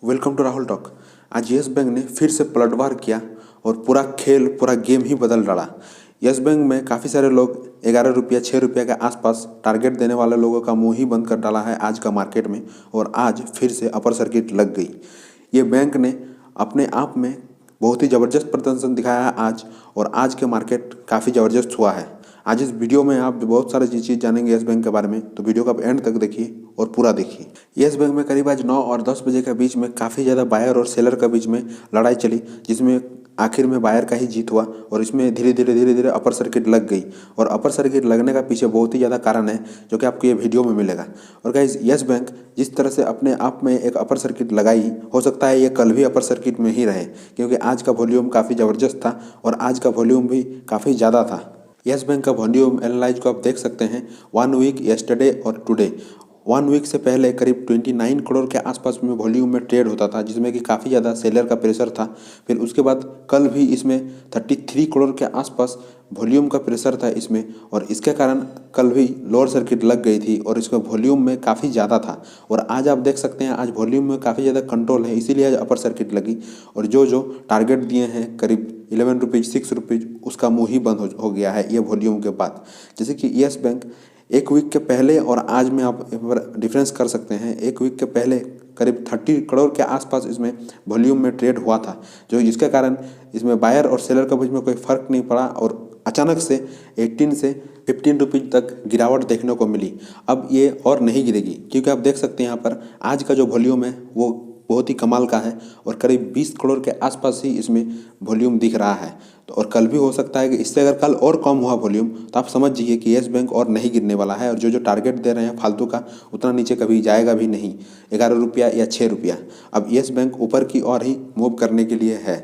Welcome to Rahul talk. आज Yes Bank ने फिर से पलटवार किया और पूरा गेम ही बदल डाला। यस बैंक में काफ़ी सारे लोग 11 रुपया 6 रुपया के आसपास टारगेट देने वाले लोगों का मुंह ही बंद कर डाला है आज का मार्केट में, और आज फिर से अपर सर्किट लग गई। ये बैंक ने अपने आप में बहुत ही ज़बरदस्त प्रदर्शन दिखाया है आज, और आज के मार्केट काफ़ी ज़बरदस्त हुआ है। आज इस वीडियो में आप बहुत सारी चीज़ जानेंगे यस बैंक के बारे में, तो वीडियो का एंड तक देखिए और पूरा देखिए। यस बैंक में करीब आज 9 और 10 बजे के बीच में काफ़ी ज़्यादा बायर और सेलर के बीच में लड़ाई चली, जिसमें आखिर में बायर का ही जीत हुआ और इसमें धीरे धीरे अपर सर्किट लग गई। और अपर सर्किट लगने का पीछे बहुत ही ज़्यादा कारण है जो कि आपको ये वीडियो में मिलेगा। और गाइस, यस बैंक जिस तरह से अपने आप में एक अपर सर्किट लगाई, हो सकता है ये कल भी अपर सर्किट में ही रहे, क्योंकि आज का वॉल्यूम काफ़ी ज़बरदस्त था और आज का वॉल्यूम भी काफ़ी ज़्यादा था। यस बैंक का वॉल्यूम एनालाइज को आप देख सकते हैं 1 वीक यस्टरडे और टुडे। 1 वीक से पहले करीब 29 करोड़ के आसपास में वॉल्यूम में ट्रेड होता था, जिसमें कि काफ़ी ज़्यादा सेलर का प्रेशर था। फिर उसके बाद कल भी इसमें 33 करोड़ के आसपास वॉल्यूम का प्रेशर था इसमें, और इसके कारण कल भी लोअर सर्किट लग गई थी और इसका वॉल्यूम में काफ़ी ज़्यादा था। और आज आप देख सकते हैं आज वॉल्यूम में काफ़ी ज़्यादा कंट्रोल है, इसीलिए आज अपर सर्किट लगी। और जो टारगेट दिए हैं करीब 11 रुपीज़ 6 रुपीज़, उसका मुँह ही बंद हो गया है ये वॉल्यूम के बाद। जैसे कि यस बैंक 1 वीक के पहले और आज में आप डिफरेंस कर सकते हैं। 1 वीक के पहले करीब 30 करोड़ के आसपास इसमें वॉल्यूम में ट्रेड हुआ था, जो जिसके कारण इसमें बायर और सेलर के बीच में कोई फ़र्क नहीं पड़ा और अचानक से 18 से 15 रुपीज़ तक गिरावट देखने को मिली। अब ये और नहीं गिरेगी, क्योंकि आप देख सकते हैं यहाँ पर आज का जो वॉल्यूम है वो बहुत ही कमाल का है और करीब 20 करोड़ के आसपास ही इसमें वॉल्यूम दिख रहा है। तो और कल भी हो सकता है कि इससे अगर कल और कम हुआ वॉल्यूम तो आप समझ जाइए कि यस बैंक और नहीं गिरने वाला है, और जो टारगेट दे रहे हैं फालतू का उतना नीचे कभी जाएगा भी नहीं, 11 रुपया या 6 रुपया। अब यस बैंक ऊपर की ओर ही मूव करने के लिए है।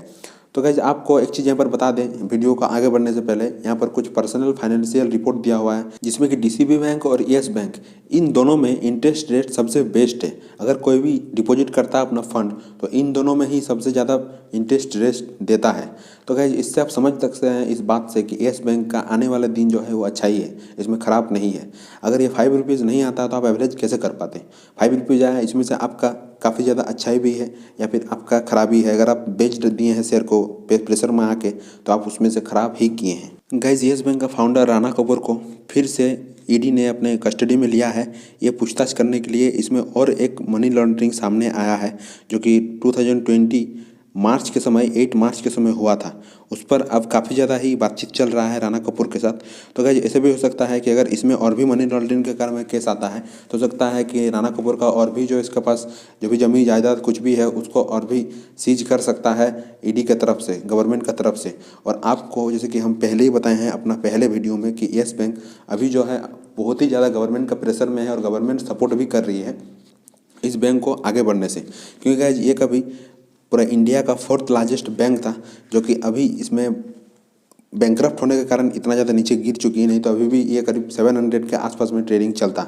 तो गाइस, आपको एक चीज़ यहाँ पर बता दें, वीडियो को आगे बढ़ने से पहले यहाँ पर कुछ पर्सनल फाइनेंशियल रिपोर्ट दिया हुआ है, जिसमें कि डीसीबी बैंक और यस बैंक इन दोनों में इंटरेस्ट रेट सबसे बेस्ट है। अगर कोई भी डिपॉजिट करता है अपना फंड तो इन दोनों में ही सबसे ज़्यादा इंटरेस्ट रेट देता है। तो गाइस, इससे आप समझ सकते हैं इस बात से कि यस बैंक का आने वाला दिन जो है वो अच्छा ही है, इसमें ख़राब नहीं है। अगर ये 5 रुपीज़ नहीं आता तो आप एवरेज कैसे कर पाते? 5 रुपीज़ आया, इसमें से आपका काफ़ी ज़्यादा अच्छाई भी है या फिर आपका खराबी है। अगर आप बेच दिए हैं शेयर को प्रेशर में आके, तो आप उसमें से ख़राब ही किए हैं। गाइस, यस बैंक का फाउंडर राणा कपूर को फिर से ईडी ने अपने कस्टडी में लिया है, ये पूछताछ करने के लिए। इसमें और एक मनी लॉन्ड्रिंग सामने आया है जो कि 2020 मार्च के समय 8 मार्च के समय हुआ था। उस पर अब काफ़ी ज़्यादा ही बातचीत चल रहा है राणा कपूर के साथ। तो गाइस, ऐसे भी हो सकता है कि अगर इसमें और भी मनी लॉन्ड्रिंग के कारण में केस आता है तो हो सकता है कि राणा कपूर का और भी जो इसके पास जो भी जमीन जायदाद कुछ भी है उसको और भी सीज कर सकता है ईडी के तरफ से, गवर्नमेंट की तरफ से। और आपको जैसे कि हम पहले ही बताए हैं अपना पहले वीडियो में कि यस बैंक अभी जो है बहुत ही ज़्यादा गवर्नमेंट का प्रेशर में है और गवर्नमेंट सपोर्ट भी कर रही है इस बैंक को आगे बढ़ने से, क्योंकि गाइस ये कभी पूरा इंडिया का 4th लार्जेस्ट बैंक था, जो कि अभी इसमें बैंकरप्ट होने के कारण इतना ज़्यादा नीचे गिर चुकी है। नहीं तो अभी भी ये करीब 700 के आसपास में ट्रेडिंग चलता।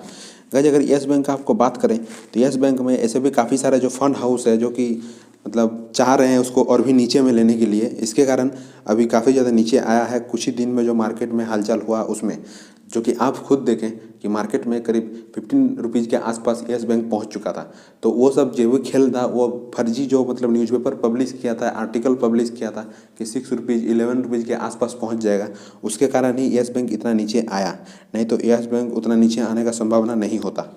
गाइस, अगर यस बैंक का आपको बात करें तो यस बैंक में ऐसे भी काफ़ी सारे जो फंड हाउस है जो कि मतलब चाह रहे हैं उसको और भी नीचे में लेने के लिए, इसके कारण अभी काफ़ी ज़्यादा नीचे आया है। कुछ ही दिन में जो मार्केट में हालचाल हुआ उसमें, जो कि आप खुद देखें कि मार्केट में करीब 15 रुपीज़ के आसपास यस बैंक पहुंच चुका था। तो वो सब जो भी खेल था वो फर्जी जो मतलब न्यूज़पेपर पब्लिश किया था, आर्टिकल पब्लिश किया था कि 6 रुपीज़ 11 रुपीज़ के आसपास पहुंच जाएगा, उसके कारण ही यस बैंक इतना नीचे आया। नहीं तो यस बैंक उतना नीचे आने का संभावना नहीं होता।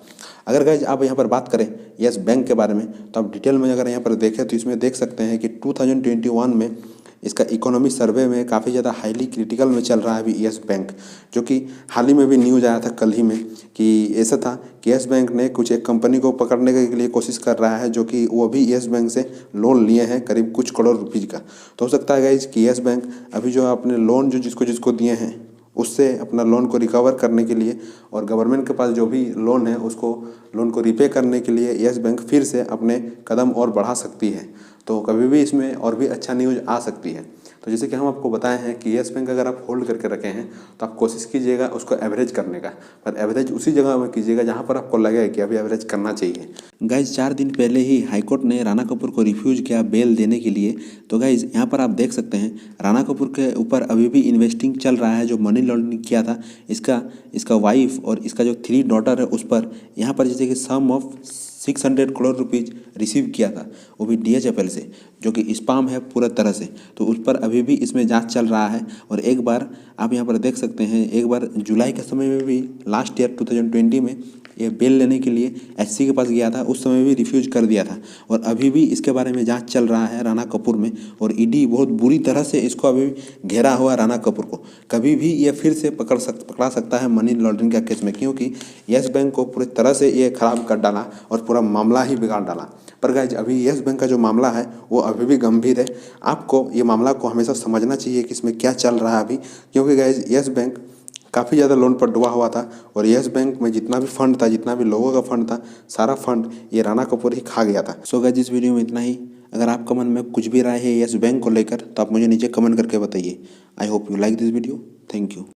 अगर गाइस आप यहाँ पर बात करें यस बैंक के बारे में तो आप डिटेल में अगर यहाँ पर देखें तो इसमें देख सकते हैं कि 2021 में इसका इकोनॉमी सर्वे में काफ़ी ज़्यादा हाईली क्रिटिकल में चल रहा है अभी यस बैंक। जो कि हाल ही में भी न्यूज़ आया था कल ही में कि ऐसा था कि यस बैंक ने कुछ एक कंपनी को पकड़ने के लिए कोशिश कर रहा है, जो कि वो भी यस बैंक से लोन लिए हैं करीब कुछ करोड़ रुपीज़ का। तो हो सकता है गाइस कि यस बैंक अभी जो अपने लोन जो जिसको दिए हैं उससे अपना लोन को रिकवर करने के लिए और गवर्नमेंट के पास जो भी लोन है उसको लोन को रिपे करने के लिए यस बैंक फिर से अपने कदम और बढ़ा सकती है। तो कभी भी इसमें और भी अच्छा न्यूज़ आ सकती है। तो जैसे कि हम आपको बताए हैं कि यस बैंक अगर आप होल्ड करके रखे हैं तो आप कोशिश कीजिएगा उसको एवरेज करने का, पर एवरेज उसी जगह में कीजिएगा जहाँ पर आपको लगे कि अभी एवरेज करना चाहिए। गाइज, 4 दिन पहले ही हाईकोर्ट ने राणा कपूर को रिफ्यूज़ किया बेल देने के लिए। तो गाइज यहाँ पर आप देख सकते हैं राणा कपूर के ऊपर अभी भी इन्वेस्टिंग चल रहा है। जो मनी लॉन्ड्रिंग किया था इसका वाइफ और इसका जो 3 डॉटर है उस पर यहाँ पर जैसे कि सम ऑफ 600 करोड़ रुपीज़ रिसीव किया था, वो भी DHFL से, जो कि स्पैम है पूरा तरह से। तो उस पर अभी भी इसमें जांच चल रहा है। और एक बार आप यहाँ पर देख सकते हैं, एक बार जुलाई के समय में भी लास्ट ईयर 2020 में ये बेल लेने के लिए SC के पास गया था, उस समय भी रिफ्यूज कर दिया था। और अभी भी इसके बारे में जांच चल रहा है राणा कपूर में। और ED बहुत बुरी तरह से इसको अभी घेरा हुआ राणा कपूर को। कभी भी ये फिर से पकड़ा सकता है मनी लॉन्ड्रिंग का केस में, क्योंकि येस बैंक को पूरी तरह से ये खराब कर डाला और पूरा मामला ही बिगाड़ डाला। पर गाइज अभी येस बैंक का जो मामला है वो अभी भी गंभीर है। आपको ये मामला को हमेशा समझना चाहिए कि इसमें क्या चल रहा है अभी, क्योंकि गाइज येस बैंक काफ़ी ज़्यादा लोन पर डूबा हुआ था। और येस बैंक में जितना भी फंड था, जितना भी लोगों का फंड था, सारा फंड ये राणा कपूर ही खा गया था। सो गाइज इस वीडियो में इतना ही। अगर आपका मन में कुछ भी राय है येस बैंक को लेकर तो आप मुझे नीचे कमेंट करके बताइए। I hope you like this video. Thank you.